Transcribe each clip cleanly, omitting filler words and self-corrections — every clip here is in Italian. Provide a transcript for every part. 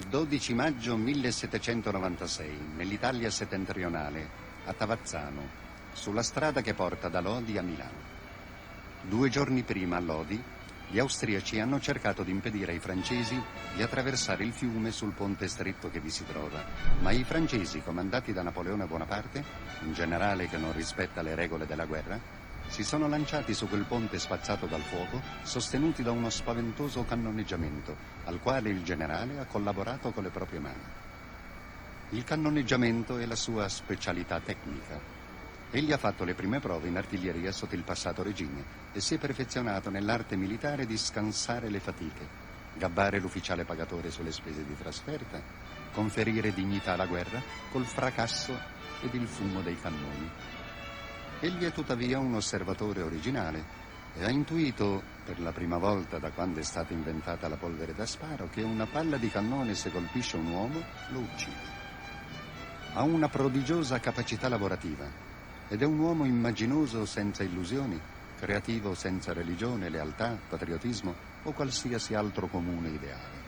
Il 12 maggio 1796, nell'Italia settentrionale, a Tavazzano, sulla strada che porta da Lodi a Milano. 2 giorni prima a Lodi, gli austriaci hanno cercato di impedire ai francesi di attraversare il fiume sul ponte stretto che vi si trova, ma i francesi, comandati da Napoleone Bonaparte, un generale che non rispetta le regole della guerra, si sono lanciati su quel ponte spazzato dal fuoco, sostenuti da uno spaventoso cannoneggiamento, al quale il generale ha collaborato con le proprie mani. Il cannoneggiamento è la sua specialità tecnica. Egli ha fatto le prime prove in artiglieria sotto il passato regime e si è perfezionato nell'arte militare di scansare le fatiche, gabbare l'ufficiale pagatore sulle spese di trasferta, conferire dignità alla guerra col fracasso ed il fumo dei cannoni. Egli è tuttavia un osservatore originale e ha intuito, per la prima volta da quando è stata inventata la polvere da sparo, che una palla di cannone, se colpisce un uomo, lo uccide. Ha una prodigiosa capacità lavorativa ed è un uomo immaginoso senza illusioni, creativo senza religione, lealtà, patriottismo o qualsiasi altro comune ideale.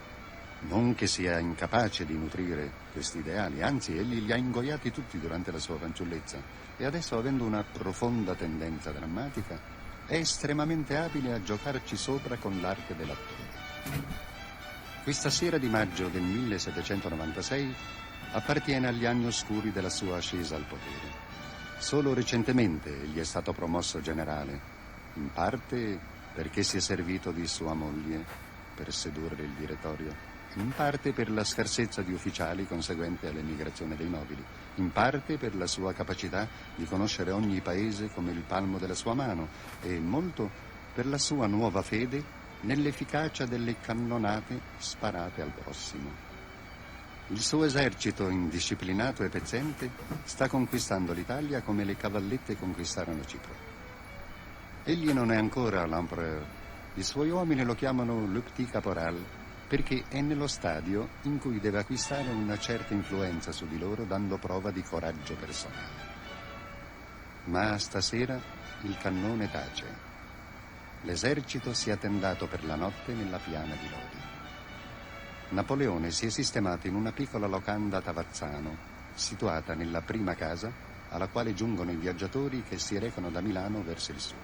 Non che sia incapace di nutrire questi ideali, anzi egli li ha ingoiati tutti durante la sua fanciullezza e adesso, avendo una profonda tendenza drammatica, è estremamente abile a giocarci sopra con l'arte dell'attore. Questa sera di maggio del 1796 appartiene agli anni oscuri della sua ascesa al potere. Solo recentemente egli è stato promosso generale, in parte perché si è servito di sua moglie per sedurre il direttorio, in parte per la scarsezza di ufficiali conseguente all'emigrazione dei nobili, in parte per la sua capacità di conoscere ogni paese come il palmo della sua mano e molto per la sua nuova fede nell'efficacia delle cannonate sparate al prossimo. Il suo esercito indisciplinato e pezzente sta conquistando l'Italia come le cavallette conquistarono Cipro. Egli non è ancora l'empereur, i suoi uomini lo chiamano le petit caporal, perché è nello stadio in cui deve acquistare una certa influenza su di loro, dando prova di coraggio personale. Ma stasera il cannone tace. L'esercito si è attendato per la notte nella piana di Lodi. Napoleone si è sistemato in una piccola locanda a Tavazzano, situata nella prima casa alla quale giungono i viaggiatori che si recano da Milano verso il sud.